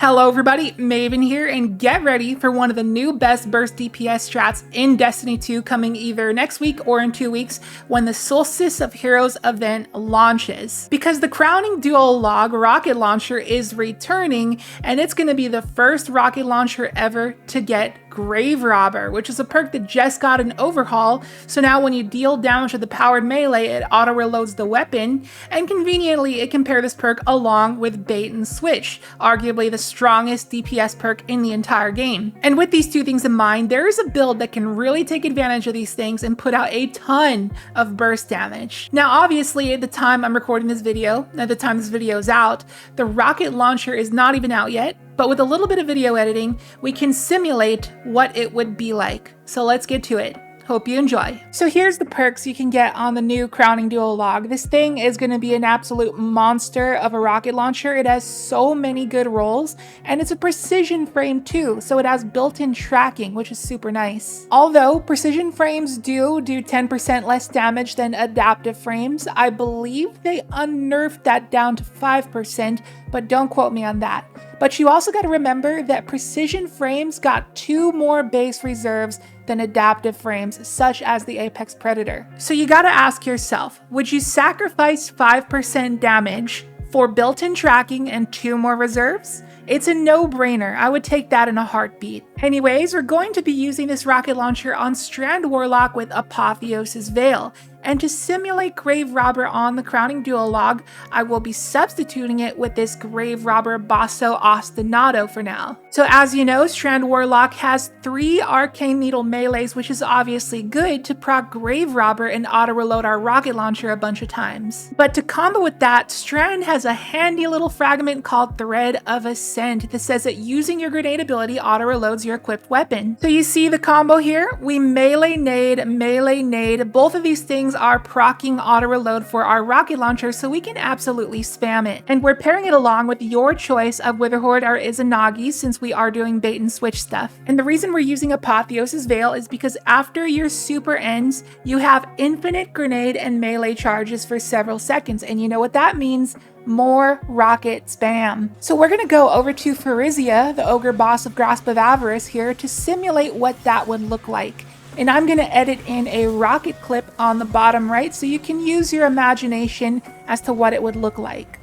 Hello everybody, Maven here, and get ready for one of the new best burst DPS strats in Destiny 2 coming either next week or in 2 weeks when the Solstice of Heroes event launches. Because the crowning Duologue rocket launcher is returning, and it's going to be the first rocket launcher ever to get Grave Robber, which is a perk that just got an overhaul, so now when you deal damage with the powered melee, it auto-reloads the weapon, and conveniently it can pair this perk along with Bait and Switch, arguably the strongest DPS perk in the entire game. And with these two things in mind, there is a build that can really take advantage of these things and put out a ton of burst damage. Now obviously at the time I'm recording this video, at the time this video is out, the rocket launcher is not even out yet, but with a little bit of video editing, we can simulate what it would be like. So let's get to it. Hope you enjoy. So here's the perks you can get on the new crowning Duologue. This thing is going to be an absolute monster of a rocket launcher. It has so many good rolls, and it's a precision frame too, so it has built-in tracking, which is super nice. Although precision frames do 10% less damage than adaptive frames, I believe they unnerfed that down to 5%, but don't quote me on that. But you also got to remember that precision frames got 2 more base reserves than adaptive frames, such as the Apex Predator. So you got to ask yourself, would you sacrifice 5% damage for built-in tracking and 2 more reserves? It's a no-brainer. I would take that in a heartbeat. Anyways, we're going to be using this rocket launcher on Strand Warlock with Apotheosis Veil. And to simulate Grave Robber on the crowning Duologue, I will be substituting it with this Grave Robber Basso Ostinato for now. So as you know, Strand Warlock has 3 Arcane Needle melees, which is obviously good to proc Grave Robber and auto-reload our rocket launcher a bunch of times. But to combo with that, Strand has a handy little fragment called Thread of Ascent that says that using your grenade ability auto-reloads your equipped weapon. So you see the combo here? We melee nade. Both of these things are proccing auto reload for our rocket launcher, so we can absolutely spam it. And we're pairing it along with your choice of Witherhoard or Izanagi, since we are doing bait and switch stuff. And the reason we're using Apotheosis Veil is because after your super ends, you have infinite grenade and melee charges for several seconds. And you know what that means? More rocket spam. So we're going to go over to Pharizia, the ogre boss of Grasp of Avarice here, to simulate what that would look like. And I'm going to edit in a rocket clip on the bottom right so you can use your imagination as to what it would look like.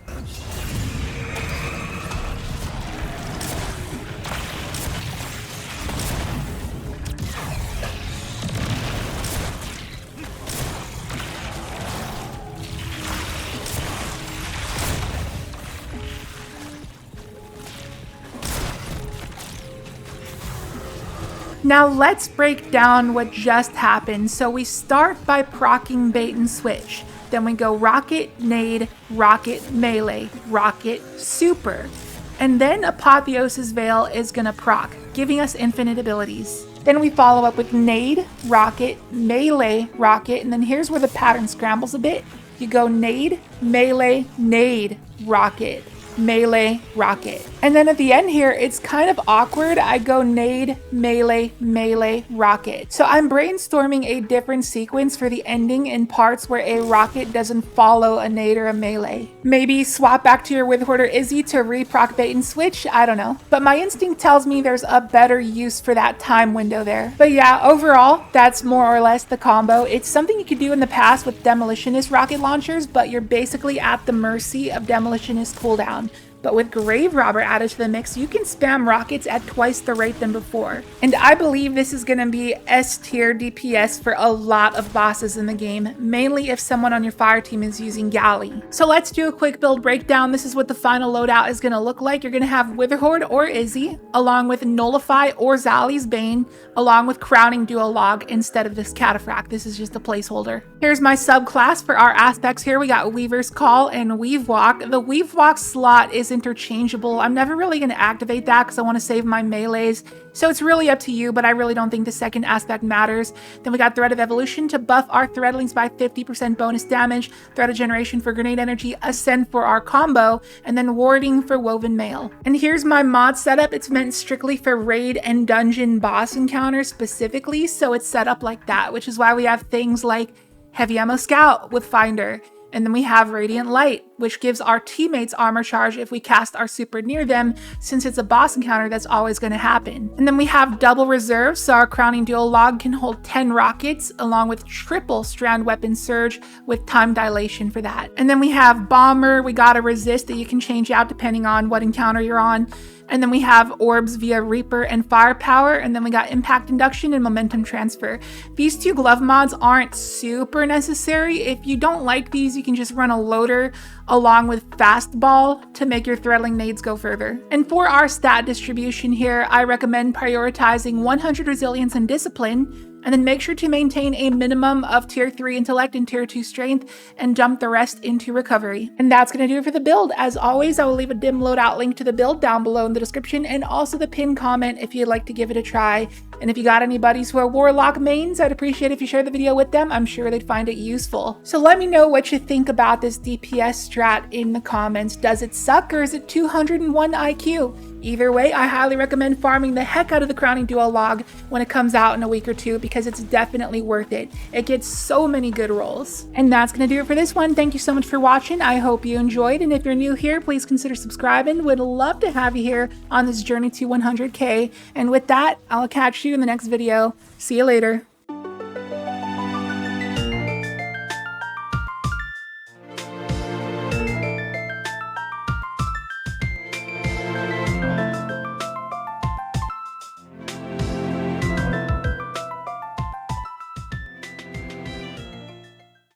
Now let's break down what just happened. So we start by proccing bait and switch. Then we go rocket, nade, rocket, melee, rocket, super. And then Apotheosis Veil is gonna proc, giving us infinite abilities. Then we follow up with nade, rocket, melee, rocket, and then here's where the pattern scrambles a bit. You go nade, melee, nade, rocket, melee, rocket. And then at the end here, it's kind of awkward. I go nade, melee, rocket. So I'm brainstorming a different sequence for the ending in parts where a rocket doesn't follow a nade or a melee. Maybe swap back to your Witherhoard or Izzy to re-proc bait and switch, I don't know. But my instinct tells me there's a better use for that time window there. But yeah, overall, that's more or less the combo. It's something you could do in the past with Demolitionist rocket launchers, but you're basically at the mercy of Demolitionist cooldown. But with Grave Robber added to the mix, you can spam rockets at twice the rate than before. And I believe this is going to be S tier DPS for a lot of bosses in the game, mainly if someone on your fire team is using Galley. So let's do a quick build breakdown. This is what the final loadout is going to look like. You're going to have Witherhoard or Izzy, along with Nullify or Zali's Bane, along with Crowning Duologue instead of this Cataphract. This is just a placeholder. Here's my subclass for our aspects here. We got Weaver's Call and Weave Walk. The Weave Walk slot is interchangeable. I'm never really going to activate that because I want to save my melees. So it's really up to you, but I really don't think the second aspect matters. Then we got Thread of Evolution to buff our threadlings by 50% bonus damage, Thread of Generation for grenade energy, Ascend for our combo, and then Warding for Woven Mail. And here's my mod setup. It's meant strictly for raid and dungeon boss encounters specifically, so it's set up like that, which is why we have things like Heavy Ammo Scout with Finder, And then we have Radiant Light, which gives our teammates armor charge if we cast our super near them, since it's a boss encounter that's always going to happen. And then we have Double Reserve, so our crowning Duologue can hold 10 rockets, along with triple Strand weapon surge with time dilation for that. And then we have Bomber, we got a resist that you can change out depending on what encounter you're on. And then we have orbs via Reaper and Firepower, and then we got Impact Induction and Momentum Transfer. These two glove mods aren't super necessary. If you don't like these, you can just run a loader along with Fastball to make your threadling nades go further. And for our stat distribution here, I recommend prioritizing 100 Resilience and Discipline, and then make sure to maintain a minimum of tier 3 intellect and tier 2 strength and dump the rest into recovery. And that's going to do it for the build. As always, I will leave a dim loadout link to the build down below in the description and also the pinned comment if you'd like to give it a try. And if you got any buddies who are Warlock mains, I'd appreciate if you share the video with them. I'm sure they'd find it useful. So let me know what you think about this DPS strat in the comments. Does it suck or is it 201 IQ? Either way, I highly recommend farming the heck out of the crowning Duologue when it comes out in a week or two, because it's definitely worth it. It gets so many good rolls. And that's going to do it for this one. Thank you so much for watching. I hope you enjoyed. And if you're new here, please consider subscribing. Would love to have you here on this journey to 100K. And with that, I'll catch you in the next video. See you later.